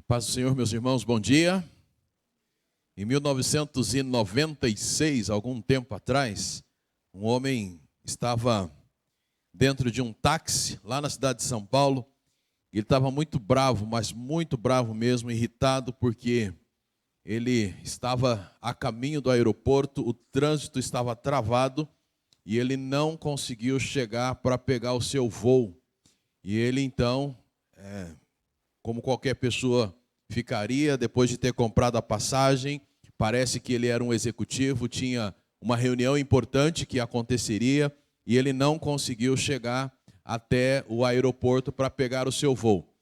Paz do Senhor, meus irmãos, bom dia. Em 1996, algum tempo atrás, um homem estava dentro de um táxi lá na cidade de São Paulo. Ele estava muito bravo, mas muito bravo mesmo, irritado, porque ele estava a caminho do aeroporto, o trânsito estava travado e ele não conseguiu chegar para pegar o seu voo. E ele então, como qualquer pessoa ficaria, depois de ter comprado a passagem, parece que ele era um executivo, tinha uma reunião importante que aconteceria e ele não conseguiu chegar até o aeroporto para pegar o seu voo.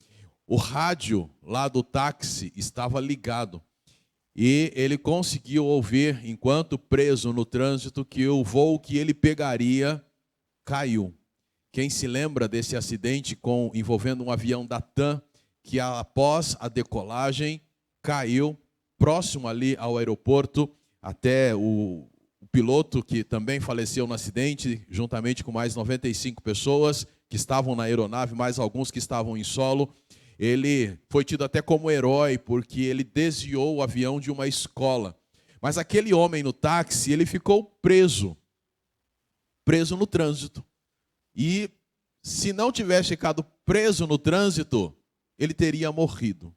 O rádio lá do táxi estava ligado e ele conseguiu ouvir, enquanto preso no trânsito, que o voo que ele pegaria caiu. Quem se lembra desse acidente envolvendo um avião da TAM, que após a decolagem caiu próximo ali ao aeroporto, até o piloto, que também faleceu no acidente, juntamente com mais 95 pessoas que estavam na aeronave, mais alguns que estavam em solo. Ele foi tido até como herói, porque ele desviou o avião de uma escola. Mas aquele homem no táxi, ele ficou preso no trânsito. E se não tivesse ficado preso no trânsito, ele teria morrido.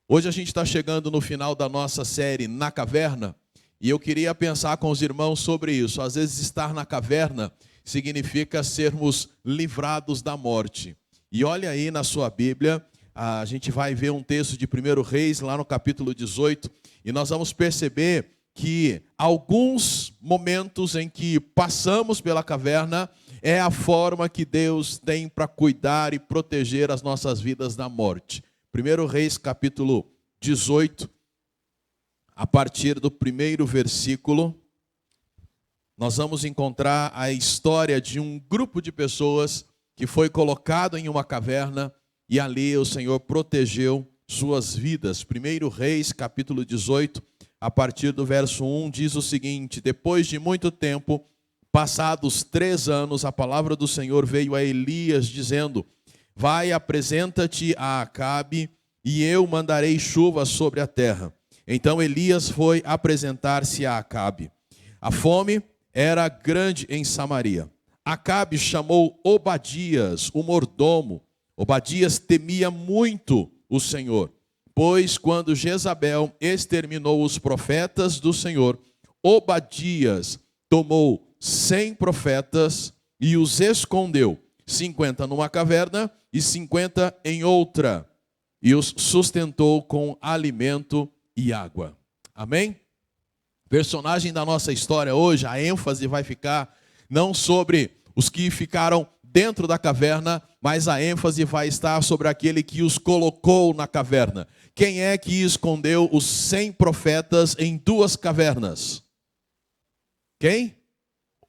Hoje a gente está chegando no final da nossa série Na Caverna, e eu queria pensar com os irmãos sobre isso. Às vezes estar na caverna significa sermos livrados da morte. E olha aí na sua Bíblia, a gente vai ver um texto de 1 Reis, lá no capítulo 18, e nós vamos perceber que alguns momentos em que passamos pela caverna é a forma que Deus tem para cuidar e proteger as nossas vidas da morte. 1 Reis, capítulo 18, a partir do primeiro versículo, nós vamos encontrar a história de um grupo de pessoas que foi colocado em uma caverna e ali o Senhor protegeu suas vidas. 1 Reis, capítulo 18, a partir do verso 1, diz o seguinte: depois de muito tempo, passados 3 anos, a palavra do Senhor veio a Elias, dizendo: vai, apresenta-te a Acabe, e eu mandarei chuva sobre a terra. Então Elias foi apresentar-se a Acabe. A fome era grande em Samaria. Acabe chamou Obadias, o mordomo. Obadias temia muito o Senhor, pois quando Jezabel exterminou os profetas do Senhor, Obadias tomou 100 profetas e os escondeu, 50 numa caverna e 50 em outra, e os sustentou com alimento e água. Amém? Personagem da nossa história hoje, a ênfase vai ficar não sobre os que ficaram dentro da caverna, mas a ênfase vai estar sobre aquele que os colocou na caverna. Quem é que escondeu os 100 profetas em 2 cavernas? Quem?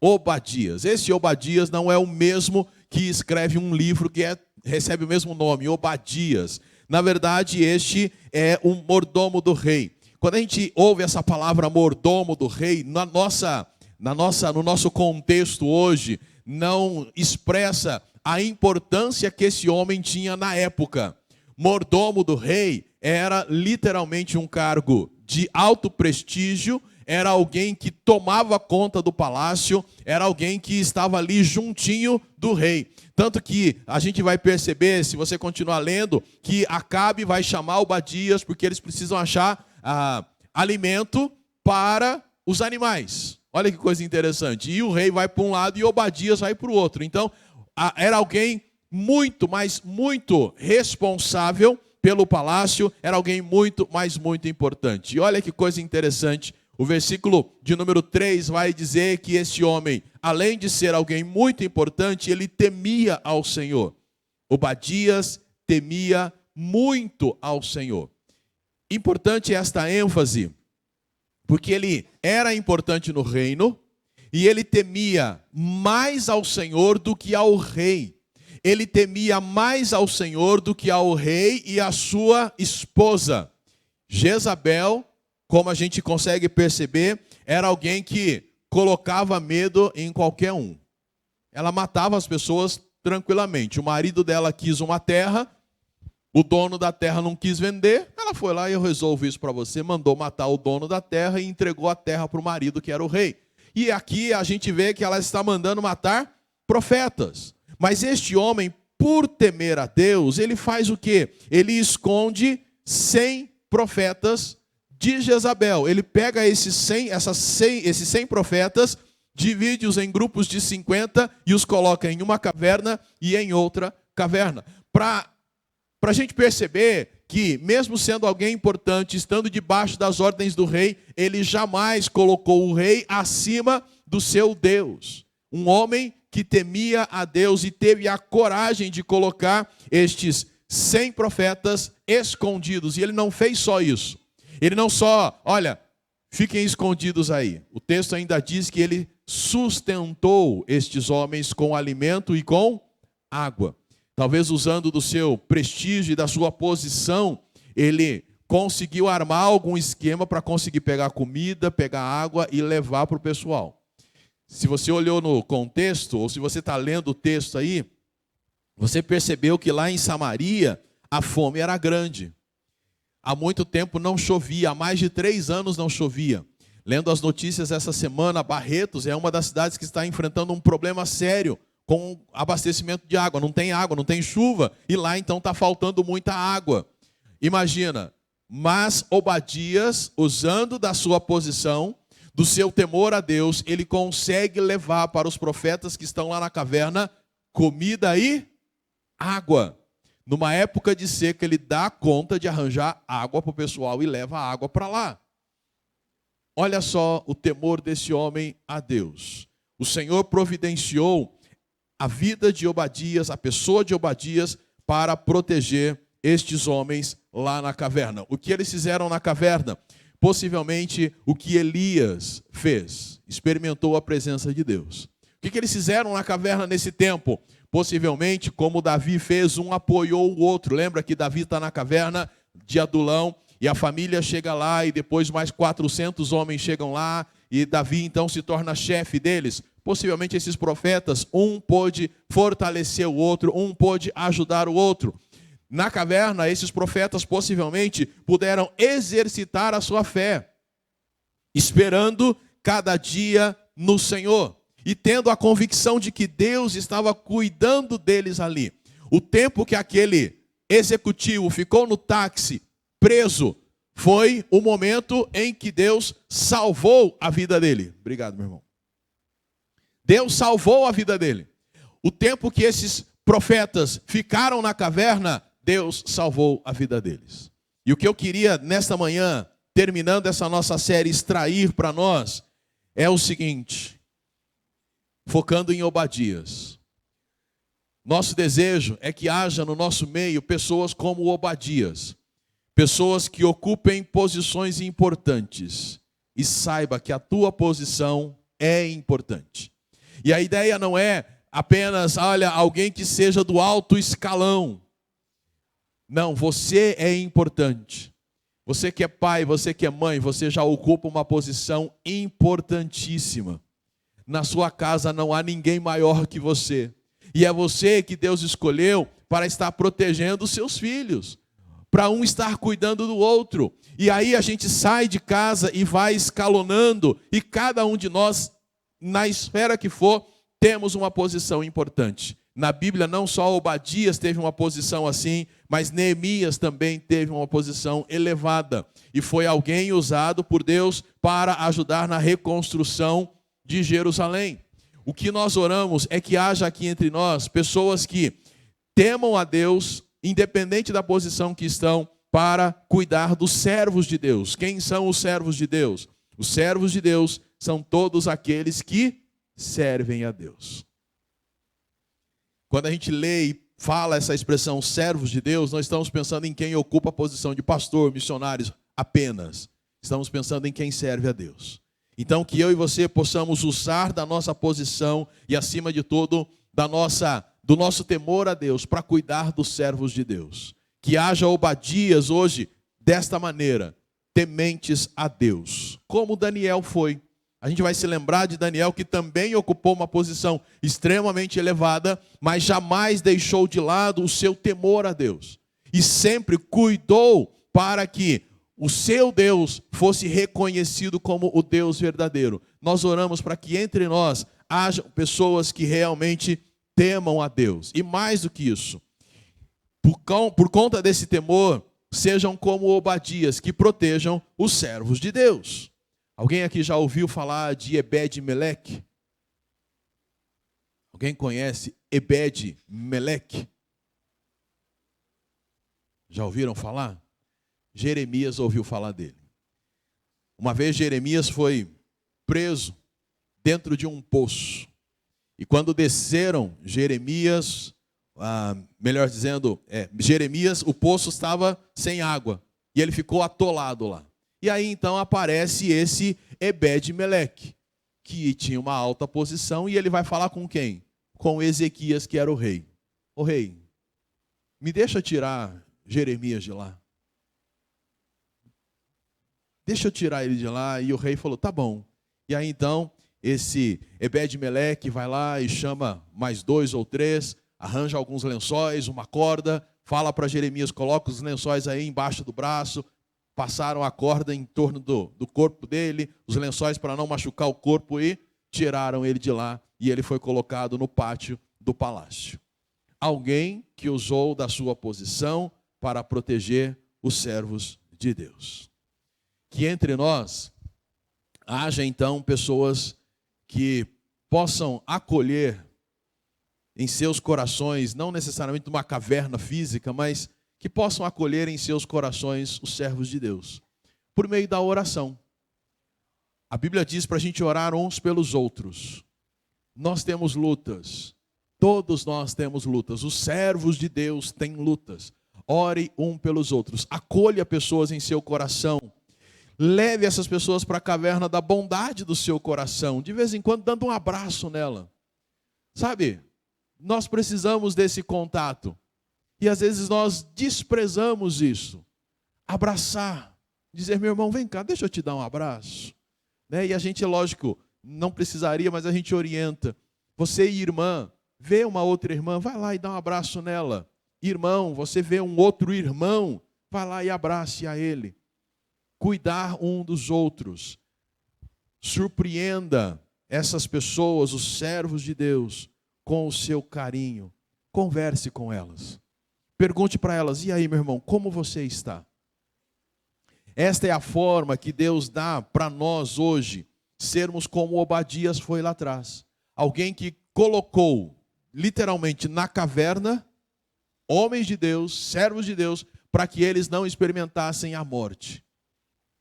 Obadias. Esse Obadias não é o mesmo que escreve um livro que recebe o mesmo nome, Obadias. Na verdade, este é um mordomo do rei. Quando a gente ouve essa palavra mordomo do rei, no nosso contexto hoje, não expressa a importância que esse homem tinha na época. Mordomo do rei era literalmente um cargo de alto prestígio, era alguém que tomava conta do palácio, era alguém que estava ali juntinho do rei. Tanto que a gente vai perceber, se você continuar lendo, que Acabe vai chamar Obadias porque eles precisam achar alimento para os animais. Olha que coisa interessante. E o rei vai para um lado e Obadias vai para o outro. Então, era alguém muito, mas muito responsável pelo palácio, era alguém muito, mas muito importante. E olha que coisa interessante. O versículo de número 3 vai dizer que este homem, além de ser alguém muito importante, ele temia ao Senhor. Obadias temia muito ao Senhor. Importante esta ênfase, porque ele era importante no reino e ele temia mais ao Senhor do que ao rei. Ele temia mais ao Senhor do que ao rei e à sua esposa. Jezabel, como a gente consegue perceber, era alguém que colocava medo em qualquer um. Ela matava as pessoas tranquilamente. O marido dela quis uma terra, O dono da terra não quis vender, ela foi lá e eu resolvo isso para você, mandou matar o dono da terra e entregou a terra para o marido, que era o rei. E aqui a gente vê que ela está mandando matar profetas. Mas este homem, por temer a Deus, ele faz o quê? Ele esconde 100 profetas de Jezabel. Ele pega esses 100 profetas, divide-os em grupos de 50 e os coloca em uma caverna e em outra caverna. Para a gente perceber que, mesmo sendo alguém importante, estando debaixo das ordens do rei, ele jamais colocou o rei acima do seu Deus. Um homem que temia a Deus e teve a coragem de colocar estes 100 profetas escondidos. E ele não fez só isso. Ele não só, olha, fiquem escondidos aí. O texto ainda diz que ele sustentou estes homens com alimento e com água. Talvez usando do seu prestígio e da sua posição, ele conseguiu armar algum esquema para conseguir pegar comida, pegar água e levar para o pessoal. Se você olhou no contexto, ou se você está lendo o texto aí, você percebeu que lá em Samaria a fome era grande. Há muito tempo não chovia, há mais de 3 anos não chovia. Lendo as notícias essa semana, Barretos é uma das cidades que está enfrentando um problema sério com abastecimento de água, não tem chuva, e lá então está faltando muita água. Imagina, mas Obadias, usando da sua posição, do seu temor a Deus, ele consegue levar para os profetas que estão lá na caverna comida e água. Numa época de seca, ele dá conta de arranjar água para o pessoal e leva a água para lá. Olha só o temor desse homem a Deus. O Senhor providenciou a vida de Obadias, a pessoa de Obadias, para proteger estes homens lá na caverna. O que eles fizeram na caverna? Possivelmente o que Elias fez, experimentou a presença de Deus. O que eles fizeram na caverna nesse tempo? Possivelmente, como Davi fez, um apoiou o outro. Lembra que Davi está na caverna de Adulão, e a família chega lá, e depois mais 400 homens chegam lá, e Davi então se torna chefe deles. Possivelmente esses profetas, um pôde fortalecer o outro, um pôde ajudar o outro. Na caverna, esses profetas possivelmente puderam exercitar a sua fé, esperando cada dia no Senhor e tendo a convicção de que Deus estava cuidando deles ali. O tempo que aquele executivo ficou no táxi, preso, foi o momento em que Deus salvou a vida dele. Obrigado, meu irmão. Deus salvou a vida dele. O tempo que esses profetas ficaram na caverna, Deus salvou a vida deles. E o que eu queria nesta manhã, terminando essa nossa série, extrair para nós, é o seguinte, focando em Obadias. Nosso desejo é que haja no nosso meio pessoas como Obadias, pessoas que ocupem posições importantes, e saiba que a tua posição é importante. E a ideia não é apenas, olha, alguém que seja do alto escalão. Não, você é importante. Você que é pai, você que é mãe, você já ocupa uma posição importantíssima. Na sua casa não há ninguém maior que você. E é você que Deus escolheu para estar protegendo os seus filhos, para um estar cuidando do outro. E aí a gente sai de casa e vai escalonando, e cada um de nós, na esfera que for, temos uma posição importante. Na Bíblia, não só Obadias teve uma posição assim, mas Neemias também teve uma posição elevada. E foi alguém usado por Deus para ajudar na reconstrução de Jerusalém. O que nós oramos é que haja aqui entre nós pessoas que temam a Deus, independente da posição que estão, para cuidar dos servos de Deus. Quem são os servos de Deus? Os servos de Deus são todos aqueles que servem a Deus. Quando a gente lê e fala essa expressão servos de Deus, nós estamos pensando em quem ocupa a posição de pastor, missionários apenas. Estamos pensando em quem serve a Deus. Então que eu e você possamos usar da nossa posição e acima de tudo do nosso temor a Deus para cuidar dos servos de Deus. Que haja Obadias hoje desta maneira, tementes a Deus, como Daniel foi. A gente vai se lembrar de Daniel, que também ocupou uma posição extremamente elevada, mas jamais deixou de lado o seu temor a Deus. e sempre cuidou para que o seu Deus fosse reconhecido como o Deus verdadeiro. Nós oramos para que entre nós haja pessoas que realmente temam a Deus. E mais do que isso, por conta desse temor, sejam como Obadias, que protejam os servos de Deus. Alguém aqui já ouviu falar de Ebed-Meleque? Alguém conhece Ebed-Meleque? Já ouviram falar? Jeremias ouviu falar dele. Uma vez Jeremias foi preso dentro de um poço. E quando desceram Jeremias, Jeremias, o poço estava sem água. E ele ficou atolado lá. E aí então aparece esse Ebed-Meleque, que tinha uma alta posição, e ele vai falar com quem? Com Ezequias, que era o rei. O rei, me deixa tirar Jeremias de lá. Deixa eu tirar ele de lá. E o rei falou, tá bom. E aí então, esse Ebed-Meleque vai lá e chama mais 2 ou 3, arranja alguns lençóis, uma corda, fala para Jeremias, coloca os lençóis aí embaixo do braço, passaram a corda em torno do corpo dele, os lençóis para não machucar o corpo, e tiraram ele de lá, e ele foi colocado no pátio do palácio. Alguém que usou da sua posição para proteger os servos de Deus. Que entre nós haja então pessoas que possam acolher em seus corações, não necessariamente uma caverna física, mas que possam acolher em seus corações os servos de Deus, por meio da oração. A Bíblia diz para a gente orar uns pelos outros. Nós temos lutas, todos nós temos lutas, os servos de Deus têm lutas. Ore um pelos outros, acolha pessoas em seu coração, leve essas pessoas para a caverna da bondade do seu coração, de vez em quando dando um abraço nela. Sabe, nós precisamos desse contato. E às vezes nós desprezamos isso. Abraçar, dizer, meu irmão, vem cá, deixa eu te dar um abraço. E a gente, lógico, não precisaria, mas a gente orienta. Você, irmã, vê uma outra irmã, vai lá e dá um abraço nela. Irmão, você vê um outro irmão, vai lá e abrace a ele. Cuidar um dos outros. Surpreenda essas pessoas, os servos de Deus, com o seu carinho. Converse com elas. Pergunte para elas, e aí, meu irmão, como você está? Esta é a forma que Deus dá para nós hoje, sermos como Obadias foi lá atrás. Alguém que colocou, literalmente, na caverna, homens de Deus, servos de Deus, para que eles não experimentassem a morte.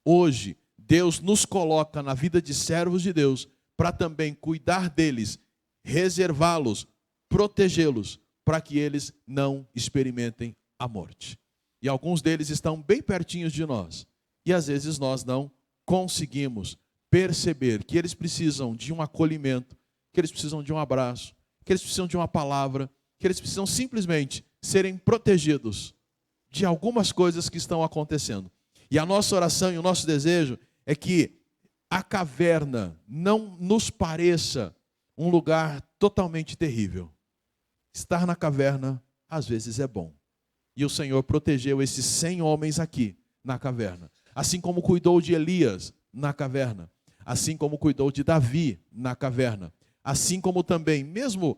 Hoje, Deus nos coloca na vida de servos de Deus para também cuidar deles, reservá-los, protegê-los, para que eles não experimentem a morte. E alguns deles estão bem pertinhos de nós. E às vezes nós não conseguimos perceber que eles precisam de um acolhimento, que eles precisam de um abraço, que eles precisam de uma palavra, que eles precisam simplesmente serem protegidos de algumas coisas que estão acontecendo. E a nossa oração e o nosso desejo é que a caverna não nos pareça um lugar totalmente terrível. Estar na caverna, às vezes, é bom. E o Senhor protegeu esses 100 homens aqui, na caverna. Assim como cuidou de Elias, na caverna. Assim como cuidou de Davi, na caverna. Assim como também, mesmo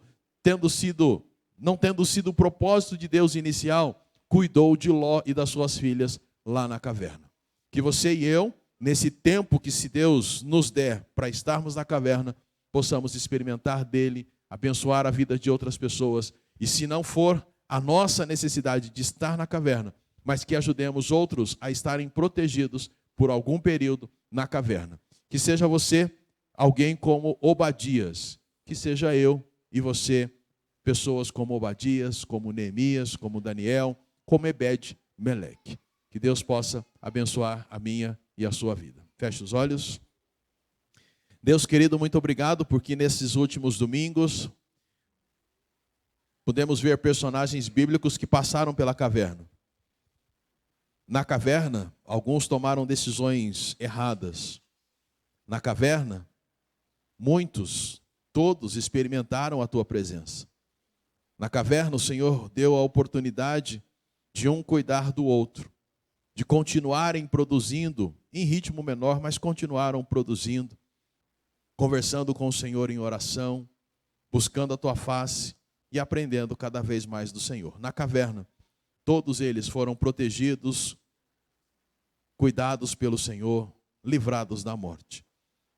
não tendo sido o propósito de Deus inicial, cuidou de Ló e das suas filhas lá na caverna. Que você e eu, nesse tempo que se Deus nos der para estarmos na caverna, possamos experimentar dele, abençoar a vida de outras pessoas. E se não for a nossa necessidade de estar na caverna, mas que ajudemos outros a estarem protegidos por algum período na caverna. Que seja você alguém como Obadias, que seja eu e você pessoas como Obadias, como Neemias, como Daniel, como Ebed-Meleque. Que Deus possa abençoar a minha e a sua vida. Feche os olhos. Deus querido, muito obrigado, porque nesses últimos domingos podemos ver personagens bíblicos que passaram pela caverna. Na caverna, alguns tomaram decisões erradas. Na caverna, todos experimentaram a tua presença. Na caverna, o Senhor deu a oportunidade de um cuidar do outro, de continuarem produzindo em ritmo menor, mas continuaram produzindo, conversando com o Senhor em oração, buscando a tua face e aprendendo cada vez mais do Senhor. Na caverna, todos eles foram protegidos, cuidados pelo Senhor, livrados da morte.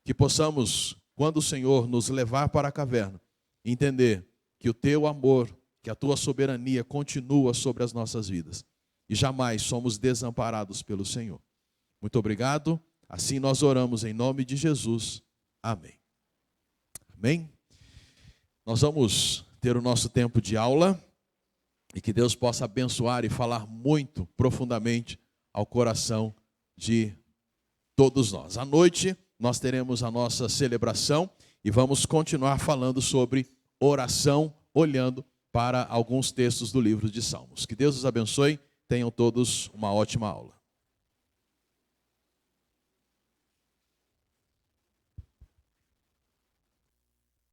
Que possamos, quando o Senhor nos levar para a caverna, entender que o teu amor, que a tua soberania continua sobre as nossas vidas. E jamais somos desamparados pelo Senhor. Muito obrigado. Assim nós oramos em nome de Jesus. Amém. Amém. Nós vamos ter o nosso tempo de aula e que Deus possa abençoar e falar muito profundamente ao coração de todos nós. À noite nós teremos a nossa celebração e vamos continuar falando sobre oração, olhando para alguns textos do livro de Salmos. Que Deus os abençoe. Tenham todos uma ótima aula.